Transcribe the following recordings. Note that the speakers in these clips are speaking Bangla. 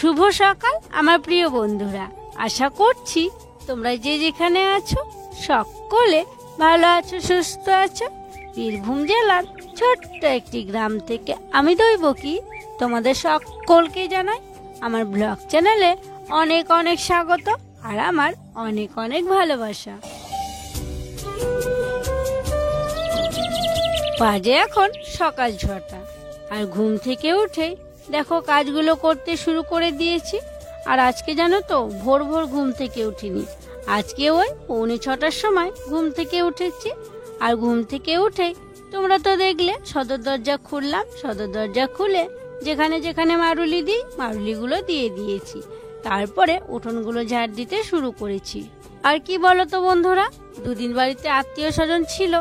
শুভ সকাল আমার প্রিয় বন্ধুরা, আশা করছি তোমরা যে যেখানে আছো সকলে ভালো আছো, সুস্থ আছো। বীরভূম জেলার ছোট্ট একটি গ্রাম থেকে আমি দৈবকী তোমাদের সকলকে জানাই আমার ব্লগ চ্যানেলে অনেক অনেক স্বাগত আর আমার অনেক অনেক ভালোবাসা। বাজে এখন সকাল 6টা আর ঘুম থেকে উঠেই দেখো কাজগুলো করতে শুরু করে দিয়েছি। আর আজকে জানো তো ভোর ভোর ঘুম থেকে উঠিনি, আজকে ওই 6:45 সময় ঘুম থেকে উঠেছি। আর ঘুম থেকে উঠেই তোমরা তো দেখলে সদর দরজা খুললাম, সদর দরজা খুলে যেখানে যেখানে মারুলি দিই মারুলিগুলো দিয়ে দিয়েছি। তারপরে উঠোনগুলো ঝাড় দিতে শুরু করেছি। আর কি বলো তো বন্ধুরা, দুদিন বাড়িতে আত্মীয় স্বজন ছিল,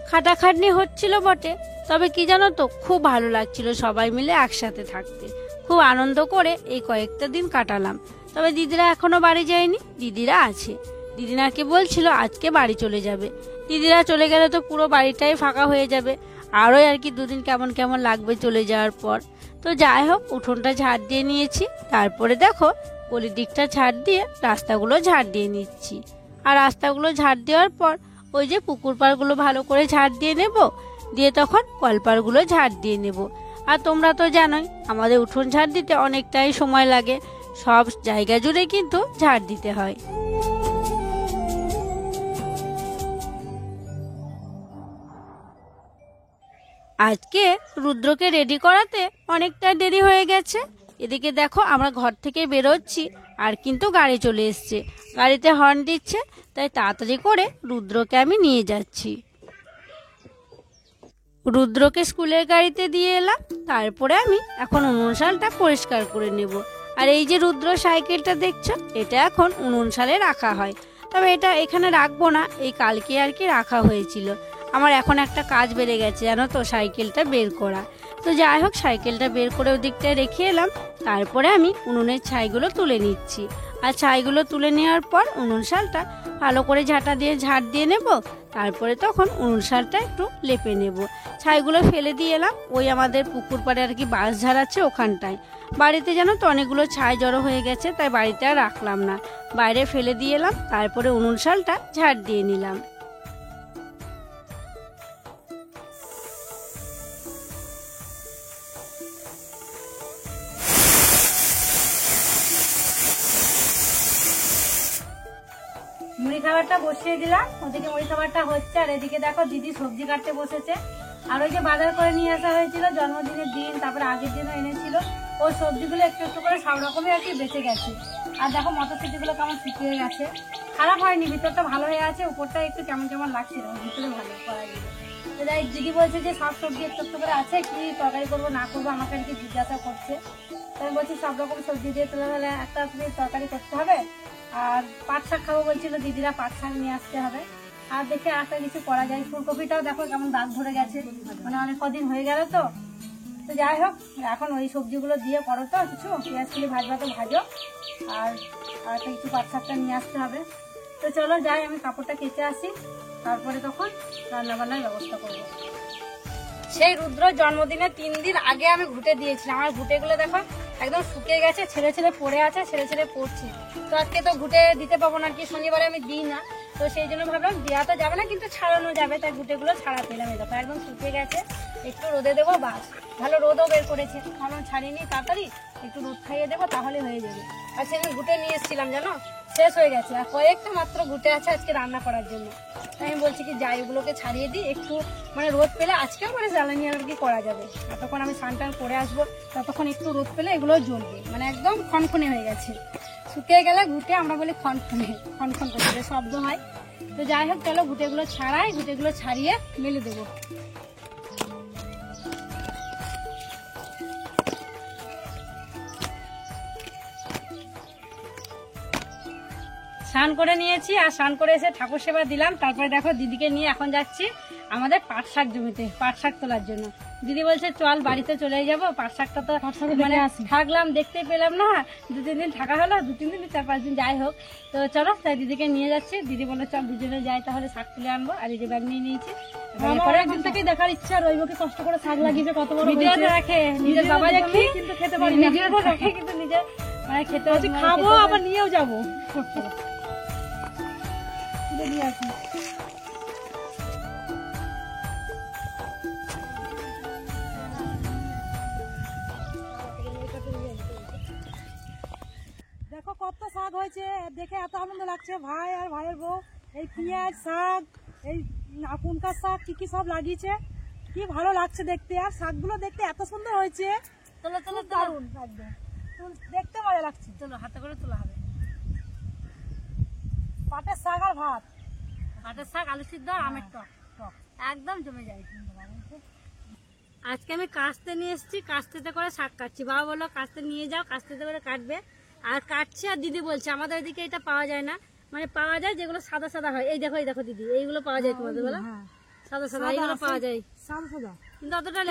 খাটাখাটনি হচ্ছিল বটে, তবে কি জানো তো খুব ভালো লাগছিল সবাই মিলে একসাথে থাকতে। খুব আনন্দ করে এই কয়েকটা দিন কাটালাম। তবে দিদিরা এখনো বাড়ি যায়নি, দিদিরা আছে। দিদিনাকে বলছিল আজকে বাড়ি চলে যাবে। দিদিরা চলে গেলে তো পুরো বাড়িটাই ফাঁকা হয়ে যাবে, আরও আর কি দুদিন কেমন কেমন লাগবে চলে যাওয়ার পর। তো যাই হোক, উঠোনটা ঝাড় দিয়ে নিয়েছি। তারপরে দেখো গলির দিকটা ঝাড় দিয়ে রাস্তাগুলো ঝাড় দিয়ে নিচ্ছি। আর রাস্তাগুলো ঝাড় দেওয়ার পর ওই যে পুকুর পাড়গুলো ভালো করে ঝাড় দিয়ে নেব, দিয়ে তখন কলপাড়গুলো ঝাড় দিয়ে নেব। আর তোমরা তো জানোই আমাদের উঠোন ঝাড় দিতে অনেকটাই সময় লাগে, সব জায়গা জুড়ে কিন্তু ঝাড় দিতে হয়। আজকে রুদ্রকে রেডি করাতে অনেকটা দেরি হয়ে গেছে। এদিকে দেখো আমরা ঘর থেকে বেরোচ্ছি আর কিন্তু গাড়ি চলে এসছে, গাড়িতে হর্ন দিচ্ছে, তাই তাড়াতাড়ি করে রুদ্রকে আমি নিয়ে যাচ্ছি। রুদ্রকে স্কুলের গাড়িতে দিয়ে এলাম। তারপরে আমি এখন উনুন শালটা পরিষ্কার করে নেব। আর এই যে রুদ্র সাইকেলটা দেখছো, এটা এখন উনুন শালে রাখা হয়, তবে এটা এখানে রাখবো না, এই কালকে আর কি রাখা হয়েছিল। আমার এখন একটা কাজ বেড়ে গেছে জানো তো, সাইকেলটা বের করা। তো যাই হোক, সাইকেলটা বের করে ওদিকটায় রেখে এলাম। তারপরে আমি উনুনের ছাইগুলো তুলে নিচ্ছি। আর ছাইগুলো তুলে নেওয়ার পর উনুন শালটা ভালো করে ঝাঁটা দিয়ে ঝাড় দিয়ে নেব। তারপরে তখন উনুন শালটা একটু লেপে নেব। ছাইগুলো ফেলে দিয়ে এলাম ওই আমাদের পুকুর পাড়ে আর কি বাঁশ ঝাড়াচ্ছে ওখানটায়। বাড়িতে জানো তো অনেকগুলো ছাই জড়ো হয়ে গেছে, তাই বাড়িতে আর রাখলাম না, বাইরে ফেলে দিয়ে এলাম। তারপরে উনুন শালটা ঝাড় দিয়ে নিলাম। মুড়ি খাবারটা বসিয়ে দিলাম, ওদিকে মুড়ি খাবারটা হচ্ছে। আর এদিকে দেখো দিদি সবজি কাটতে বসেছে। আর ওই যে বাজার করে নিয়ে আসা হয়েছিল জন্মদিনের দিন, তারপরে আগের দিনও এনেছিল, ওই সবজিগুলো একটু একটু করে সব রকমই আর কি বেঁচে গেছে। আর দেখো মটরশুঁটিগুলো কেমন শুকিয়ে গেছে, খারাপ হয়নি, ভিতরটা ভালো হয়ে আছে, উপরটা একটু কেমন কেমন লাগছিল, ভিতরে ভালো করা গেছে। তো যাই দিদি বলছে যে সব সবজি একটু একটু করে আছে, কি তরকারি করবো না করবো আমাকে আর কি জিজ্ঞাসা করছে। তো আমি বলছি সব রকম সবজি দিয়ে তুলে হলে একটা তরকারি করতে হবে। আর পাট শাক খাবো বলছিল দিদিরা, পাট শাক নিয়ে আসতে হবে। আর দেখে একটা কিছু করা যায়। ফুলকপিটাও দেখো কেমন দাগ ধরে গেছে, মানে অনেক কদিন হয়ে গেল তো। তো যাই হোক, এখন ওই সবজিগুলো দিয়ে করো তো কিছু, পেঁয়াজ কুলি ভাজবা তো ভাজো। আর একটা কিছু পাট শাকটা নিয়ে আসতে হবে। তো চলো যাই, আমি কাপড়টা কেচে আসি, তারপরে তখন রান্নাবান্নার ব্যবস্থা করবো। সেই রুদ্র জন্মদিনের 3 দিন আগে আমি ঘুটে দিয়েছিলাম। আমার ঘুটেগুলো দেখো একদম শুকিয়ে গেছে, ছেড়ে ছেড়ে পড়ে আছে, ছেড়ে ছেড়ে পড়ছে। তো আজকে তো ঘুটে দিতে পাবো না, আর কি শনিবারে আমি দিই না, তো সেই জন্য ভাবলাম দেওয়া তো যাবে না কিন্তু ছাড়ানো যাবে, তাই ঘুটেগুলো ছাড়া পেলাম। এই দেখো একদম শুকিয়ে গেছে, একটু রোদে দেবো, বাস ভালো রোদও বের করেছে, কারণ ছাড়িয়ে নিই তাড়াতাড়ি, একটু রোদ খাইয়ে দেবো তাহলে হয়ে যাবে। আর সেদিন ঘুটে নিয়ে এসেছিলাম জানো, শেষ হয়ে গেছে, আর কয়েকটা মাত্র ঘুটে আছে আজকে রান্না করার জন্য। তাই আমি বলছি কি যাই ওগুলোকে ছাড়িয়ে দিই, একটু মানে রোদ পেলে আজকেও মানে জ্বালানি আর কি করা যাবে। ততক্ষণ আমি স্নান টান করে আসবো, ততক্ষণ একটু রোদ পেলে এগুলো জ্বলবে, মানে একদম খনখনে হয়ে গেছে। শুকিয়ে গেলে ঘুটে আমরা বলি খনখনে, খনখন করতে শব্দ হয়। তো যাই হোক চলো ঘুটেগুলো ছাড়াই, ঘুটেগুলো ছাড়িয়ে মেলে দেবো। স্নান করে নিয়েছি, আর স্নান করে এসে ঠাকুর সেবা দিলাম। তারপরে দেখো দিদিকে নিয়ে এখন যাচ্ছি আমাদের পাট শাক জমিতে, পাট শাক তোলার জন্য। দিদি বলছে চল বাড়িতে চলে যাবো, পাট শাকটা তো মানে থাকলাম দেখতে পেলাম না, 2-3 দিন থাকা হলো, 2-3 দিন 4-5 দিন যাই হোক। তো চলো তাই দিদিকে নিয়ে যাচ্ছি। দিদি বলে চল দুজনে যাই তাহলে শাক তুলে আনবো। আর এই যে ব্যাগ নিয়ে নিয়েছি, একদিন থেকে দেখার ইচ্ছা রইবকে কষ্ট করে শাক লাগিয়েছে, কত বড় ভিডিও রাখে, নিজের বাবা দেখি কিন্তু খেতে পারি, ভিডিও রাখে কিন্তু নিজের মানে খেতে খাবো আবার নিয়েও যাবো। নিয়ে আসি। দেখো কত শাক হয়েছে, দেখে এত আনন্দ লাগছে। ভাই আর ভাইয়ের বউ এই পেঁয়াজ শাক, এই কুনকার শাক কি সব লাগিয়েছে, কি ভালো লাগছে দেখতে। আর শাকগুলো দেখতে এত সুন্দর হয়েছে, চলো চলো দারুণ একদম দেখতে মজা লাগছে। চলো হাতে করে তোলা হবে। পাটের শাক আর ভাত, পাটের শাক, আলু সিদ্ধ আর আমের টক, একদম জমে যায়। আজকে আমি কাস্তে নিয়ে এসেছি, কাস্তেতে করে শাক কাটছি। বাবা বললো কাস্তে নিয়ে যাও, কাস্তেতে করে কাটবে। আর কাটছি, আর দিদি বলছে আমাদের এদিকে এটা পাওয়া যায় না, মানে পাওয়া যায় যেগুলো সাদা সাদা হয়। এই দেখো দিদি, এইগুলো পাওয়া যায় তোমাদের বলো, সাদা সাদা এইগুলো পাওয়া যায়, কিন্তু অতটা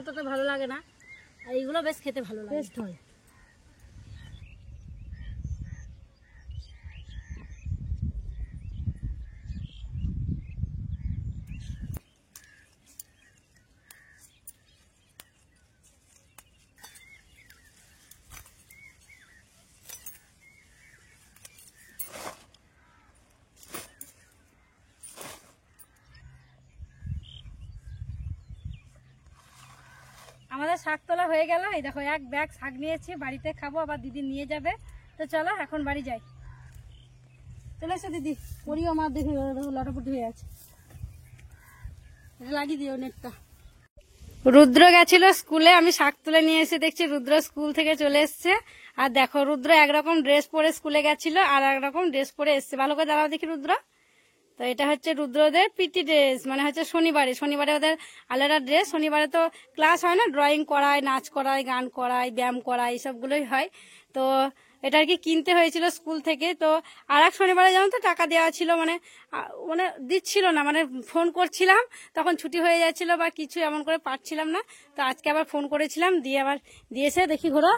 অতটা ভালো লাগে না। আর এইগুলো বেশ খেতে ভালো লাগে, টেস্ট হয়। আমাদের শাক তোলা হয়ে গেল। এই দেখো এক ব্যাগ শাক নিয়েছি, বাড়িতে খাবো, আবার দিদি নিয়ে যাবে। তো চলো এখন বাড়ি যাই। চলে এসো দিদি, পরিও আমার দেখি লটাপটি হয়ে আছে, এটা লাগিয়ে দিও নেটটা। রুদ্র গেছিল স্কুলে, আমি শাক তুলে নিয়ে এসে দেখছি রুদ্র স্কুল থেকে চলে এসছে। আর দেখো রুদ্র একরকম ড্রেস পরে স্কুলে গেছিল আর একরকম ড্রেস পরে এসছে। ভালো করে দাঁড়াও দেখি রুদ্র। তো এটা হচ্ছে রুদ্রদের পিটি ড্রেস, মানে হচ্ছে শনিবারে ওদের আলাদা ড্রেস। শনিবারে তো ক্লাস হয় না, ড্রয়িং করায়, নাচ করায়, গান করায়, ব্যায়াম করায়, এইসবগুলোই হয়। তো এটা আর কি কিনতে হয়েছিল স্কুল থেকে। তো আর এক শনিবারে জানো তো টাকা দেওয়া ছিল, মানে দিচ্ছিল না, মানে ফোন করছিলাম তখন ছুটি হয়ে যাচ্ছিল বা কিছু, এমন করে পারছিলাম না। তো আজকে আবার ফোন করেছিলাম, দিয়ে আবার দিয়েছে। দেখি ঘোরা,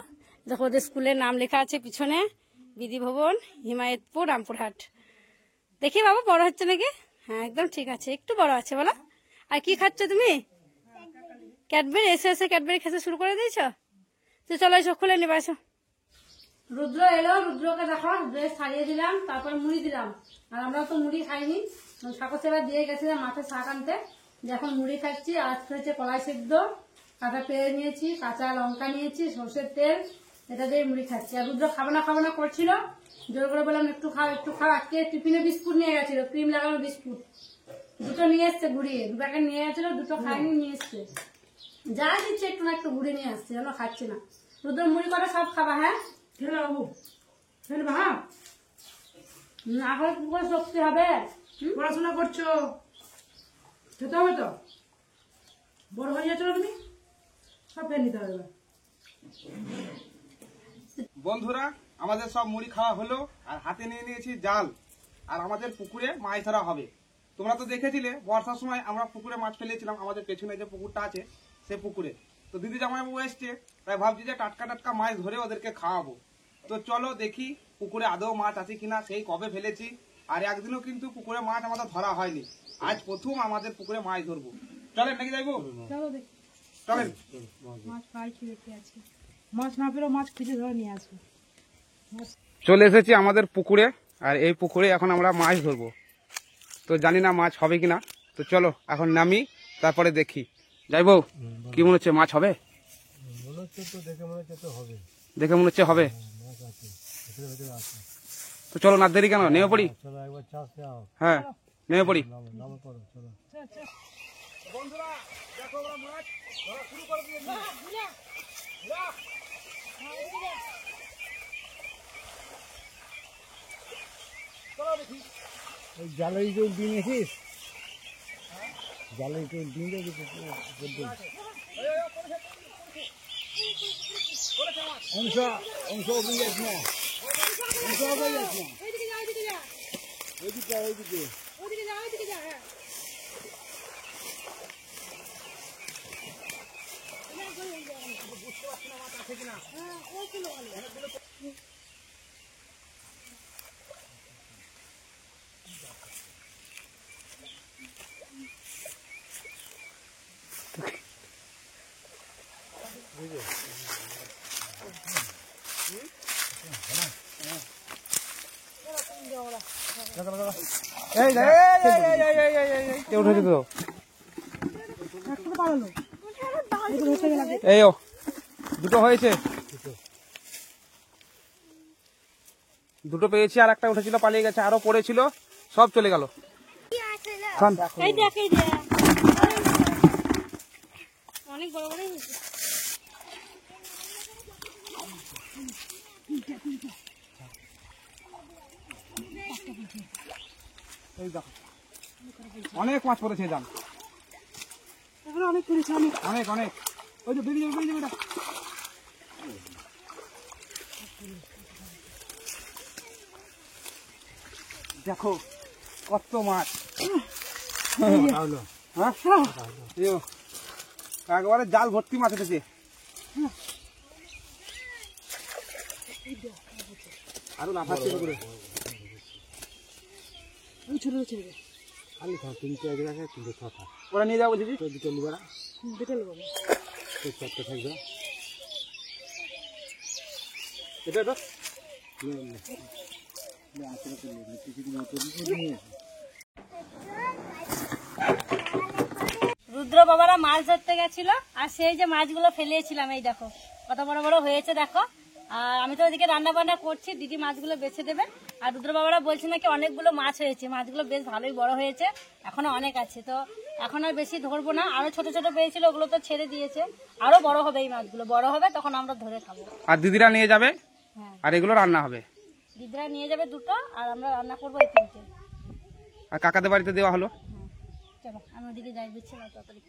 দেখো ওদের স্কুলের নাম লেখা আছে পিছনে, বিধি ভবন, হিমায়তপুর, রামপুরহাট। দেখি বাবা বড় হচ্ছে নাকি? হ্যাঁ একদম ঠিক আছে, একটু বড় আছে বলো। আর কি খাচ্ছ তুমি? ক্যাডবেরি। এসে ক্যাডবেরি খেতে শুরু করে দিয়েছ? তো চলো এসো, খুলে নিবা এসো। রুদ্র এলো, রুদ্রকে দেখো ড্রেস সারিয়ে দিলাম, তারপরে মুড়ি দিলাম। আর আমরা তো মুড়ি খাইনি, সাঁকো সেবা দিয়ে গেছিলাম মাঠে শাক আনতে, এখন মুড়ি খাচ্ছি। আজ হয়েছে কলাই সেদ্ধ, কাঁচা পেঁয়াজ নিয়েছি, কাঁচা লঙ্কা নিয়েছি, সর্ষের তেল, এটা দিয়ে মুড়ি খাচ্ছি। আর রুদ্র খাবো না করছিল, জোর করে বললাম একটু খাও একটু খাও। আজকে টিফিনে বিস্কুট নিয়ে গেছিল, ক্রিম লাগানো বিস্কুট দুটো নিয়ে এসছে ঘুরিয়ে, 2 প্যাকেট নিয়ে গেছিল, দুটো খাইনি, নিয়ে এসছে। যা দিচ্ছে একটু না একটু ঘুরে নিয়ে আসছে, যেন খাচ্ছে না। রুদ্র মুড়ি করে সব খাবা, হ্যাঁ খেলে বাবু, খেলবা, হ্যাঁ না হলে কি করে শক্তি হবে? পড়াশোনা করছো, খেতে হবে তো, বড় হয়ে যাচ্ছ তুমি, সব খেয়ে নিতে হবে। বন্ধুরা আমাদের সব মুড়ি খাওয়া হলো, আর হাতে নিয়ে নিয়েছি জাল, আর আমাদের পুকুরে মাছ ধরা হবে। তোমরা তো দেখেছিলে বর্ষার সময় আমরা পুকুরে মাছ ফেলেছিলাম, আমাদের পেছনে যে পুকুরটা আছে সে পুকুরে। তো দিদি জামাইবাবু এসছে, তাই ভাবছি যে টাটকা টাটকা মাছ ধরে ওদেরকে খাওয়াবো। তো চলো দেখি পুকুরে আদৌ মাছ আছে কিনা, সেই কবে ফেলেছি। আর একদিনও কিন্তু পুকুরে মাছ আমাদের ধরা হয়নি, আজ প্রথম আমাদের পুকুরে মাছ ধরবো। চলেন নাকি যাইবো? চলেন। মাছ পাই খেতে আছে, মাছ না পেলেও মাছ খুঁজে ধরে নিয়ে আসবো। চলে এসেছি আমাদের পুকুরে, আর এই পুকুরে এখন আমরা মাছ ধরবো। তো জানি না মাছ হবে কিনা, তো চলো এখন নামি, তারপরে দেখি। যাইবো, কি মনে হচ্ছে মাছ হবে? দেখে মনে হচ্ছে হবে। তো চলো না দেরি কেন, নেমে পড়ি। হ্যাঁ নেমে পড়ি। বন্ধুরা দেখো আমরা মাছ ধরা শুরু করে দিয়েছি। জালে একটু ডিম এসিস, জালে একটু ডিম অংশ অংশ যাস না, অংশ যাস না, ওইদিকে ওইদিকে বুঝতে পারছি না মাছ আছে কিনা। এই কেউ উঠেছে তো একটা পালালো এই ও দুটো হয়েছে, দুটো পেয়েছি, আর একটা উঠেছিল পালিয়ে গেছে, আরো পড়েছিল, সব চলে গেল। এই দেখ এই যে অনেক বড় বড় হয়েছে। এই দেখো অনেক মাছ পড়েছে জান, এখানে অনেক করেছে অনেক। অনেক অনেক। ওই যে বেরিয়ে যাবে বেরিয়ে যাবে, দেখো কত মাছ। হ্যাঁ একবারে জাল ভর্তি মাছ উঠেছে। আরো না ফাঁসছে করে ওই ছোট ছোট খালি খাও, 3-4 আছে, 3-6 ওরা নিয়ে যাবো দিদি। দুটো লিবারা দুটো নেবো। তো 4টা থাকবে। এটা তো রুদ্র বাবারা মাছ ধরতে গেছিল, আর সেই যে মাছগুলো ফেলিয়েছিলাম এই দেখো কত বড় বড় হয়েছে দেখো। আর আমি তো ওইদিকে রান্না বান্না করছি, দিদি মাছগুলো বেছে দেবে। আর রুদ্র বাবারা বলছে নাকি অনেকগুলো মাছ হয়েছে, মাছগুলো বেশ ভালোই বড় হয়েছে, এখনো অনেক আছে। তো এখন আর বেশি ধরবো না, আরো ছোট ছোট পেয়েছিল ওগুলো তো ছেড়ে দিয়েছে, আরো বড় হবে এই মাছগুলো, বড় হবে তখন আমরা ধরে খাবো। আর দিদিরা নিয়ে যাবে, হ্যাঁ আর এগুলো রান্না হবে। দিদিরা নিয়ে যাবে দুটো, আর আমরা রান্না করবো এই 3টে। আর কাকাদের বাড়িতে দেওয়া হলো। চলো আমি ওদিকে যাই, দিচ্ছি না তাড়াতাড়ি।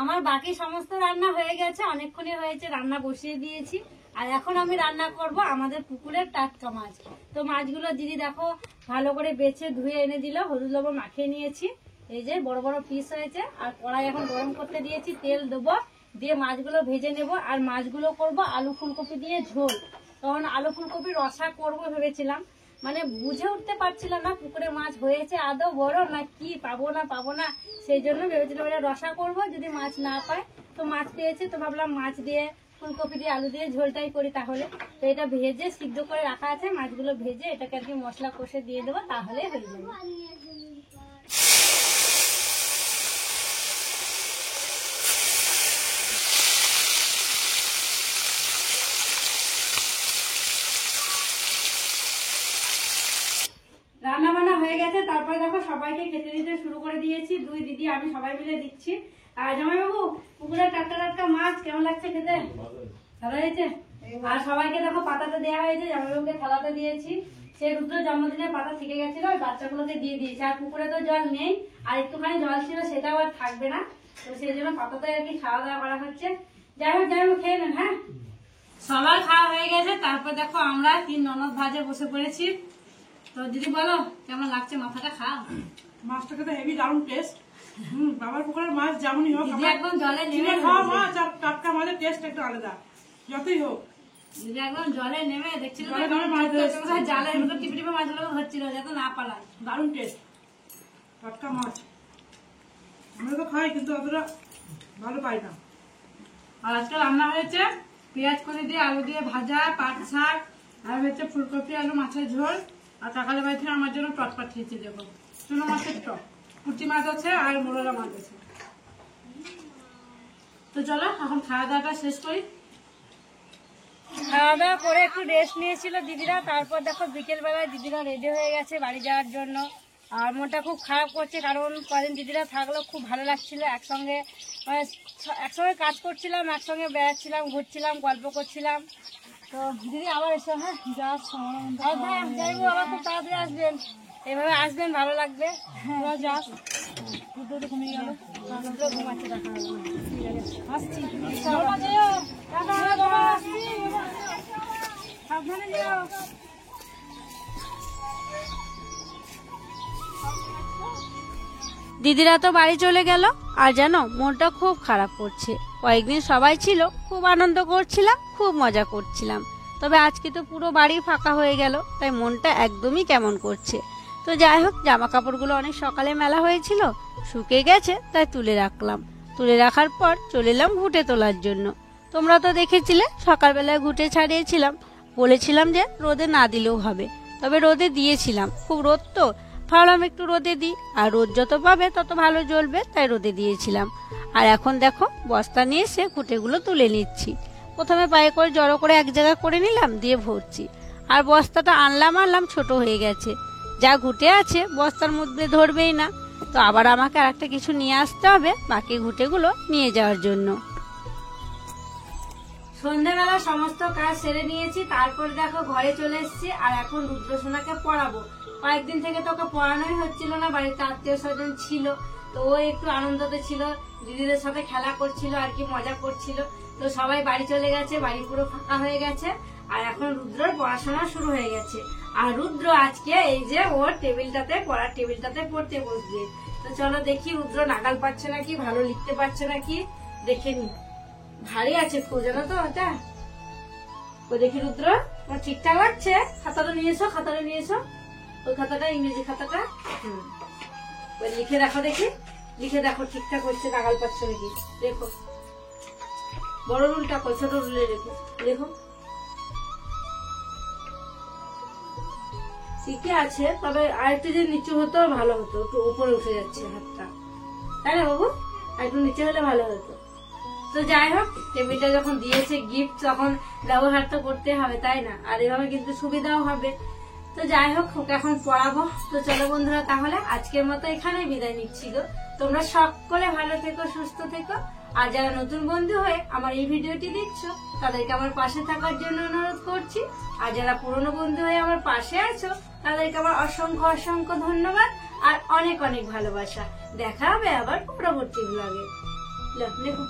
আমার বাকি সমস্ত রান্না হয়ে গেছে, অনেকক্ষণই হয়েছে, রান্না বসিয়ে দিয়েছি। আর এখন আমি রান্না করব আমাদের পুকুরের টাটকা মাছ। তো মাছগুলো দিদি দেখো ভালো করে বেছে ধুয়ে এনে দিল, হলুদ লবণ মাখিয়ে নিয়েছি, এই যে বড় বড় পিস হয়েছে। আর কড়াই এখন গরম করতে দিয়েছি, তেল দেবো, দিয়ে মাছগুলো ভেজে নেব। আর মাছগুলো করব আলু ফুলকপি দিয়ে ঝোল। তখন আলু ফুলকপি রসা করবো ভেবেছিলাম, মানে বুঝে উঠতে পারছিলাম না পুকুরে মাছ হয়েছে আদৌ বড় না কি, পাবো না, সেই জন্য ভেবেছিলাম এটা রসা করবো, যদি মাছ না পাই। তো মাছ পেয়েছে, তো ভাবলাম মাছ দিয়ে ফুলকপি দিয়ে আলু দিয়ে ঝোলটাই করি তাহলে। তো এটা ভেজে সিদ্ধ করে রাখা আছে, মাছগুলো ভেজে এটাকে আর কি মশলা কষে দিয়ে দেবো, তাহলে হয়ে যাবে। রান্না বান্না হয়ে গেছে, তারপরে দেখো সবাইকে খেতে দিতে শুরু করে দিয়েছি, 2 দিদি আমি সবাই মিলে দিচ্ছি। আর জামাইবাবু পুকুরের টাটকা টাটকা মাছ কেমন লাগছে খেতে? ভালো হয়েছে। আর সবাইকে দেখো পাতাটা দেওয়া হয়েছে, জামাইবাবুকে থালাটা দিয়েছি। সে রুদ্র জন্মদিনের পাতা থেকে গেছিল, ওই বাচ্চাগুলোকে দিয়ে দিয়েছে। আর পুকুরে তো জল নেই, আর একটুখানি জল ছিল, সেটাও আর থাকবে না, তো সেই জন্য পাতাতে আর কি খাওয়া দাওয়া করা হচ্ছে। যাই হোক খেয়ে নেন। হ্যাঁ সবার খাওয়া হয়ে গেছে, তারপর দেখো আমরা 3 ননদ ভাজে বসে পড়েছি। তো দিদি বলো কেমন লাগছে, মাথাটা খাও। মাছটা খেতে হেভি দারুণ টেস্ট। বাবার পুকুরের মাছ যেমনই হোক, দিদি একদম জলে নেমে খাওয়া মাছ আর টাটকা মাছের টেস্ট একটু আলাদা, যতই হোক। দিদি একদম জলে নেমে দেখছিল জলে নেমে মাছ ধরেছে। জালে এগুলো টিপে টিপে মাছগুলো ধরছিল যাতে না পালায়। দারুণ টেস্ট, টাটকা মাছ। আমরা তো খাই কিন্তু অতটা ভালো পাই না। আর আজকে রান্না হয়েছে পেঁয়াজ কলি দিয়ে আলু দিয়ে ভাজা, পাট শাক, আর হচ্ছে ফুলকপি আলু মাছের ঝোল। আর কাকালের বাড়ি থেকে আমার জন্য টক পাঠিয়েছে, দেখো চুনো মাছের টক, পুঁটি মাছ আছে আর মোরলা মাছ আছে। তো চলো এখন খাওয়া দাওয়াটা শেষ করি। খাওয়া দাওয়া করে একটু রেস্ট নিয়েছিল দিদিরা, তারপর দেখো বিকেল বেলায় দিদিরা রেডি হয়ে গেছে বাড়ি যাওয়ার জন্য। আর মনটা খুব খারাপ করছে, কারণ কদিন দিদিরা থাকলেও খুব ভালো লাগছিল, একসঙ্গে কাজ করছিলাম, একসঙ্গে বেড়াচ্ছিলাম, ঘুরছিলাম, গল্প করছিলাম। তো দিদি আবার এসো। হ্যাঁ যাইবো, আবার খুব তাড়াতাড়ি আসবেন, এভাবে আসবেন, ভালো লাগবে। যাস ঘুমিয়ে গেল, ঘুমাচ্ছে, দেখা আসছি, সাবধানে যাও। দিদিরা তো বাড়ি চলে গেল, আর জানো মনটা খুব খারাপ করছে। কয়েকদিন সবাই ছিল, খুব আনন্দ করছিলাম, খুব মজা করছিলাম, তবে আজকে তো পুরো বাড়ি ফাঁকা হয়ে গেল, তাই মনটা একদমই কেমন করছে। তো যাই হোক জামা কাপড়গুলো অনেক সকালে মেলা হয়েছিল, শুকিয়ে গেছে, তাই তুলে রাখলাম। তুলে রাখার পর চলে এলাম ঘুঁটে তোলার জন্য। তোমরা তো দেখেছিলে সকালবেলায় ঘুটে ছাড়িয়েছিলাম, বলেছিলাম যে রোদে না দিলেও হবে, তবে রোদে দিয়েছিলাম। খুব রোদ তো, ভাবলাম একটু রোদে দিই, আর রোদ যত পাবে তত ভালো জ্বলবে, তাই রোদে দিয়েছিলাম। আর এখন দেখো বস্তা নিয়ে এসে ঘুটেগুলো তুলে নিচ্ছি। প্রথমে পায়ে করে জড়ো করে এক জায়গা করে নিলাম, দিয়ে ভরছি। আর বস্তাটা আনলাম ছোট হয়ে গেছে, যা ঘুটে আছে বস্তার মধ্যে ধরবেই না, তো আবার আমাকে আর একটা কিছু নিয়ে আসতে হবে বাকি ঘুটেগুলো নিয়ে যাওয়ার জন্য। সন্ধ্যাবেলা সমস্ত কাজ সেরে নিয়েছি, তারপরে দেখো ঘরে চলে এসেছি। আর এখন রুদ্রসোনাকে পড়াবো। কয়েকদিন থেকে তোকে পড়ানোই হচ্ছিল না, বাড়িতে আত্মীয় স্বজন ছিল, তো ও একটু আনন্দতে ছিল, দিদিদের সাথে খেলা করছিল আর কি, মজা করছিল। তো সবাই বাড়ি চলে গেছে, বাড়ি পুরো ফাঁকা হয়ে গেছে। আর এখন রুদ্রর পড়াশোনা শুরু হয়ে গেছে। আর রুদ্র আজকে এই যে ওর টেবিলটাতে, পড়ার টেবিলটাতে পড়তে বসবে। তো চলো দেখি রুদ্র নাগাল পাচ্ছে নাকি, ভালো লিখতে পারছে নাকি, দেখে নি। ভারী আছে খুব, জানো তো এটা। ও দেখি রুদ্র, তোমার ঠিকঠাক লাগছে? খাতাটা নিয়ে এসো, খাতাটা নিয়ে এসো, ওই খাতাটা, ইংরেজি খাতাটা। ওই লিখে দেখো, দেখি লিখে দেখো ঠিকঠাক হচ্ছে, নাগাল পাচ্ছে নাকি দেখো। বড় রুলটা কই, ছোট রুলে রেখো, দেখো ঠিকই আছে, তবে আরেকটু যে নিচু হতো ভালো হতো, একটু উপরে উঠে যাচ্ছে হাতটা, তাই না বাবু? একটু নিচে হলে ভালো হতো। তো যাই হোক, টেবিলটা যখন দিয়েছে গিফট, তখন ব্যবহার তো করতে হবে, তাই না? আর এভাবে কিন্তু সুবিধাও হবে। তো যাই হোক, ওকে এখন পড়াবো। তো চলো বন্ধুরা, তাহলে আজকের মতো এখানে বিদায় নিচ্ছি গো। তোমরা সকলে ভালো থেকো, সুস্থ থেকো। আর যারা নতুন বন্ধু হয়ে আমার এই ভিডিওটি দেখছো, তাদেরকে আমার পাশে থাকার জন্য অনুরোধ করছি। আর যারা পুরনো বন্ধু হয়ে আমার পাশে আছো, তাদেরকে আমার অসংখ্য অসংখ্য ধন্যবাদ আর অনেক অনেক ভালোবাসা। দেখা হবে আবার পরবর্তী ব্লগে। দেখো।